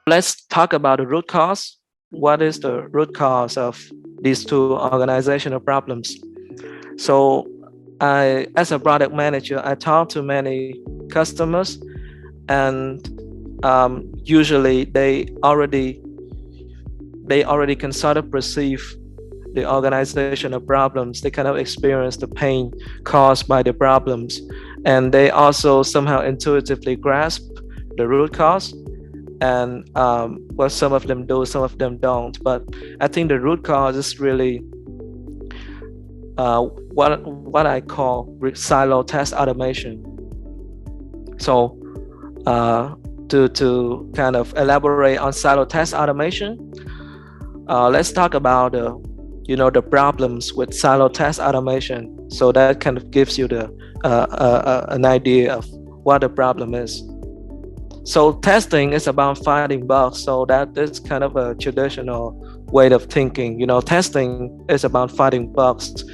Let's talk about the root cause. What is the root cause of these two organizational problems? So, as a product manager, I talk to many customers, and usually they already can sort of perceive the organizational problems. They kind of experience the pain caused by the problems, and they also somehow intuitively grasp the root cause. And well, some of them do, some of them don't. But I think the root cause is really what I call silo test automation. So to kind of elaborate on silo test automation, let's talk about the problems with silo test automation. So that kind of gives you the an idea of what the problem is. So testing is about finding bugs. So that is kind of a traditional way of thinking. Testing is about finding bugs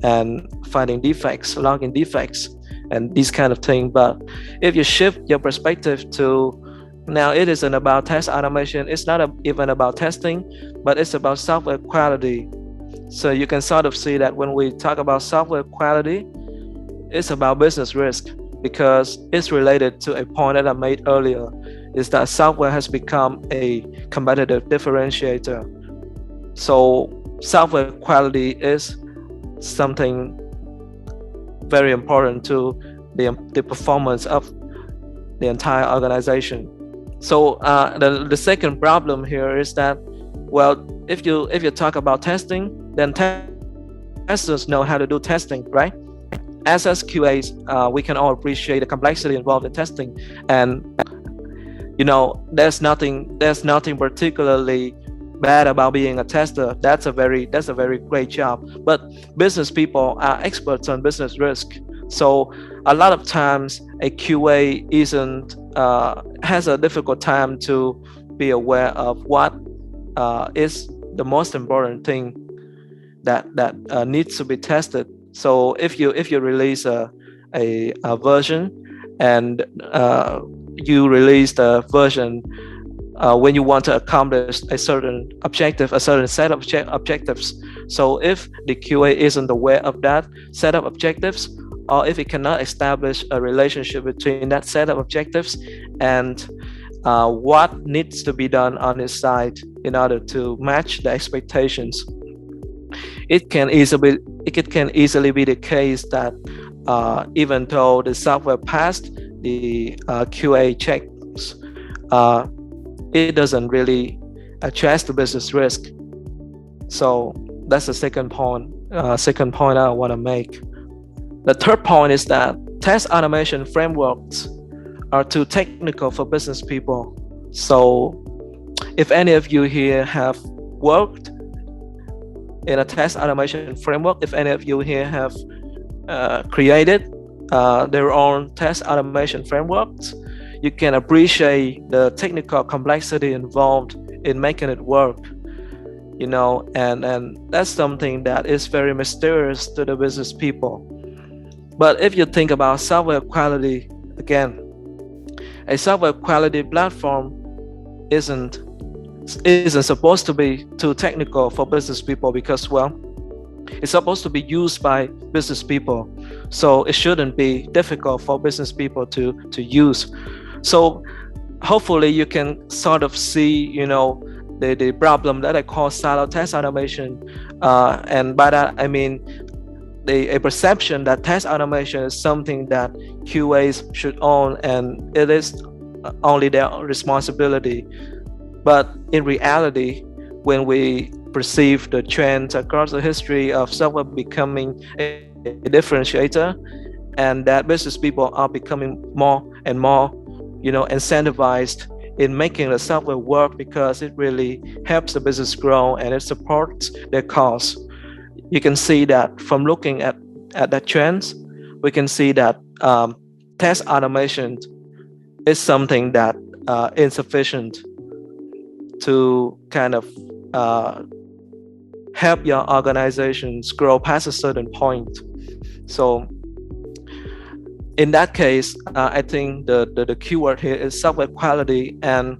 and finding defects, logging defects, and these kind of things. But if you shift your perspective to now, it isn't about test automation. It's not even about testing, but it's about software quality. So you can sort of see that when we talk about software quality, it's about business risk, because it's related to a point that I made earlier, is that software has become a competitive differentiator. So software quality is something very important to the performance of the entire organization. So the second problem here is that, well, if you talk about testing, then testers know how to do testing, right? As QAs, we can all appreciate the complexity involved in testing, and there's nothing particularly bad about being a tester. That's a very great job. But business people are experts on business risk, so a lot of times a QA has a difficult time to be aware of what is the most important thing that needs to be tested. So if you release a version, and you release the version when you want to accomplish a certain objective, a certain set of objectives. So if the QA isn't aware of that set of objectives, or if it cannot establish a relationship between that set of objectives and what needs to be done on its side in order to match the expectations, it can easily be the case that even though the software passed the QA checks, it doesn't really address the business risk. So that's the second point I want to make. The third point is that test automation frameworks are too technical for business people. So if any of you here have worked in a test automation framework, if any of you here have created their own test automation frameworks, you can appreciate the technical complexity involved in making it work, and that's something that is very mysterious to the business people. But if you think about software quality, again, a software quality platform isn't supposed to be too technical for business people, because, well, it's supposed to be used by business people. So it shouldn't be difficult for business people to use. So hopefully you can sort of see, the problem that I call silo test automation. And by that, I mean a perception that test automation is something that QAs should own, and it is only their responsibility. But in reality, when we perceive the trends across the history of software becoming a differentiator, and that business people are becoming more and more, incentivized in making the software work because it really helps the business grow and it supports their cause. You can see that from looking at that trends, we can see that test automation is something that insufficient to kind of help your organizations grow past a certain point. So in that case, I think the keyword here is software quality, and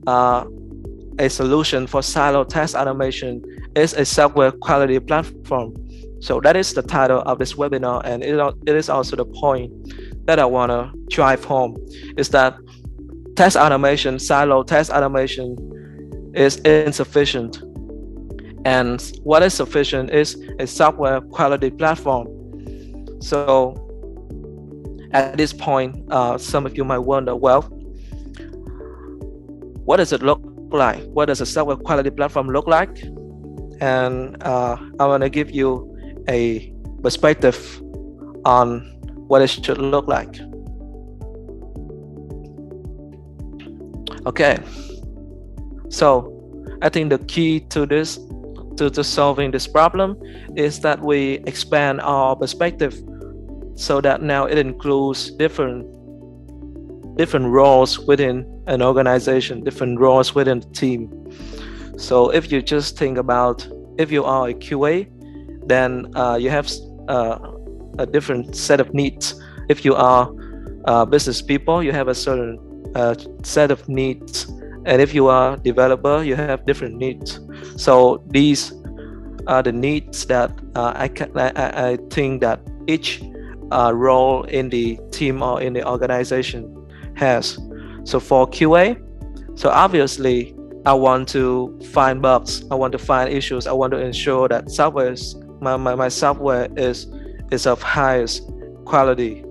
a solution for silo test automation is a software quality platform. So that is the title of this webinar, and it is also the point that I want to drive home, is that test automation, silo test automation is insufficient. And what is sufficient is a software quality platform. So at this point, some of you might wonder, well, what does it look like? What does a software quality platform look like? And I want to give you a perspective on what it should look like. Okay, so I think the key to this, to solving this problem, is that we expand our perspective so that now it includes different roles within an organization, different roles within the team. So if you just think about, if you are a QA, then you have a different set of needs. If you are business people, you have a certain set of needs. And if you are a developer, you have different needs. So these are the needs that I think that each role in the team or in the organization has. So for QA, so obviously I want to find bugs, I want to find issues, I want to ensure that my software is of highest quality.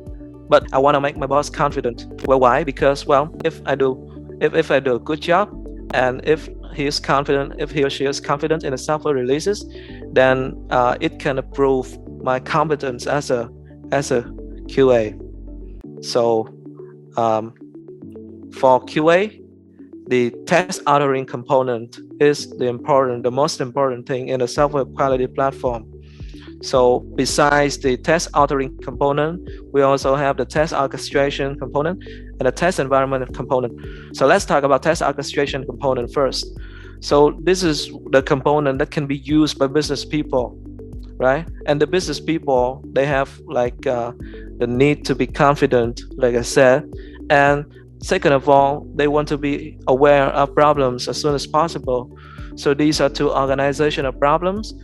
But I want to make my boss confident. Well, why? Because, well, if I do a good job, and if he is confident, if he or she is confident in the software releases, then it can improve my competence as a QA. So for QA, the test authoring component is the most important thing in a software quality platform. So besides the test authoring component, we also have the test orchestration component and the test environment component. So let's talk about test orchestration component first. So this is the component that can be used by business people, right? And the business people, they have like the need to be confident, like I said, and second of all, they want to be aware of problems as soon as possible. So these are two organizational problems.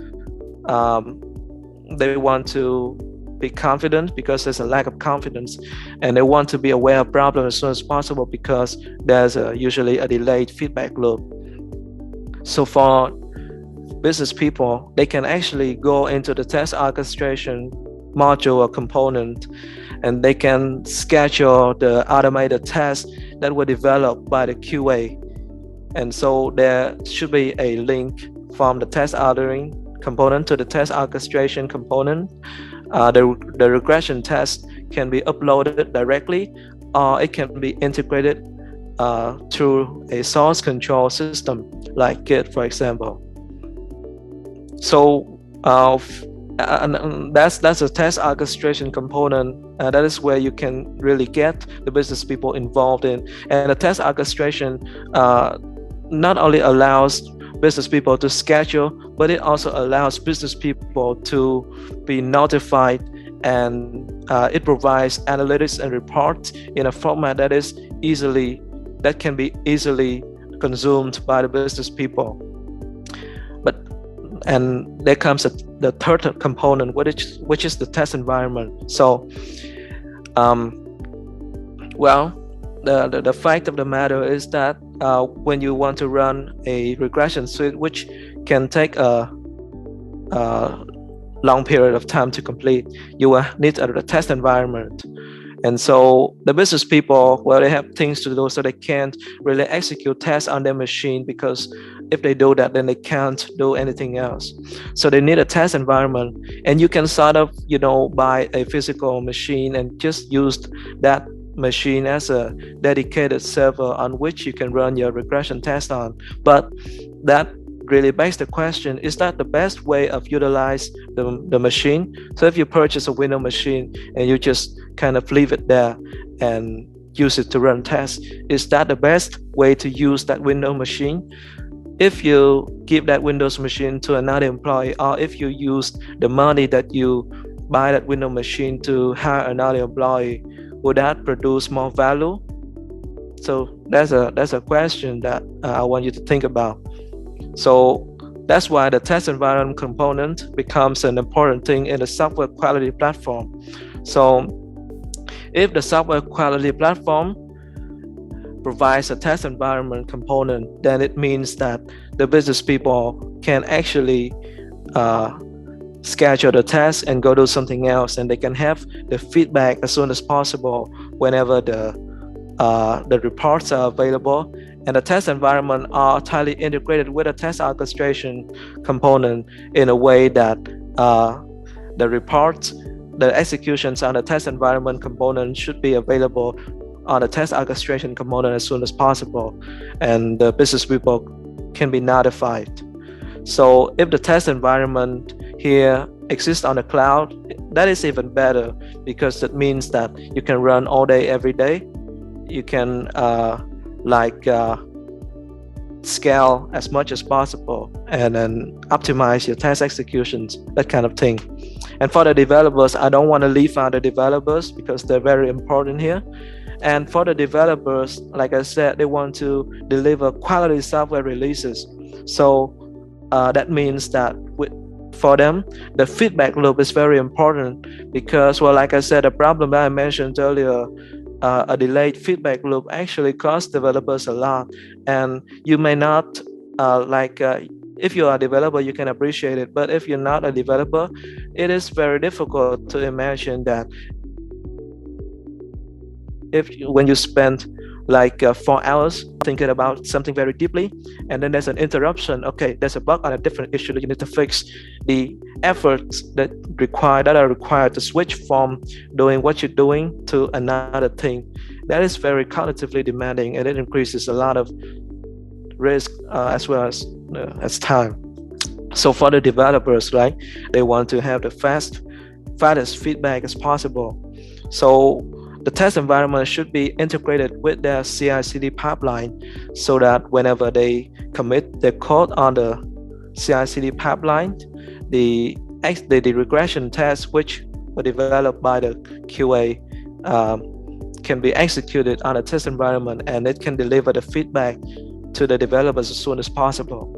They want to be confident because there's a lack of confidence, and they want to be aware of problems as soon as possible because there's usually a delayed feedback loop. So for business people, they can actually go into the test orchestration module or component, and they can schedule the automated tests that were developed by the QA. And so there should be a link from the test authoring component to the test orchestration component. The regression test can be uploaded directly, or it can be integrated through a source control system like Git, for example. So that's a test orchestration component. That is where you can really get the business people involved in. And the test orchestration not only allows business people to schedule, but it also allows business people to be notified, and it provides analytics and reports in a format that can be easily consumed by the business people. And there comes the third component, which is the test environment. So, the fact of the matter is that when you want to run a regression suite, which can take a long period of time to complete, you will need a test environment. And so the business people, well, they have things to do, so they can't really execute tests on their machine, because if they do that, then they can't do anything else. So they need a test environment, and you can sort of, buy a physical machine and just use that machine as a dedicated server on which you can run your regression test on. But that really begs the question, is that the best way of utilize the machine? So if you purchase a Windows machine and you just kind of leave it there and use it to run tests, is that the best way to use that Windows machine? If you give that Windows machine to another employee, or if you use the money that you buy that Windows machine to hire another employee, would that produce more value? So that's a question that I want you to think about. So that's why the test environment component becomes an important thing in the software quality platform. So if the software quality platform provides a test environment component, then it means that the business people can actually uh, schedule the test and go do something else, and they can have the feedback as soon as possible whenever the reports are available. And the test environment are tightly integrated with a test orchestration component in a way that the reports, the executions on the test environment component should be available on the test orchestration component as soon as possible, and the business people can be notified. So if the test environment here exists on the cloud, that is even better, because that means that you can run all day, every day. You can scale as much as possible and then optimize your test executions, that kind of thing. And for the developers, I don't want to leave out the developers because they're very important here. And for the developers, like I said, they want to deliver quality software releases. So that means that for them, the feedback loop is very important, because, well, like I said, the problem that I mentioned earlier, a delayed feedback loop actually costs developers a lot. And you may not if you are a developer, you can appreciate it, but if you're not a developer, it is very difficult to imagine that when you spend 4 hours thinking about something very deeply, and then there's an interruption. Okay, there's a bug on a different issue that you need to fix. The efforts that are required to switch from doing what you're doing to another thing, that is very cognitively demanding, and it increases a lot of risk as well as time. So for the developers, right, they want to have the fastest feedback as possible. So the test environment should be integrated with their CI/CD pipeline, so that whenever they commit their code on the CI/CD pipeline, the regression tests which were developed by the QA can be executed on a test environment, and it can deliver the feedback to the developers as soon as possible.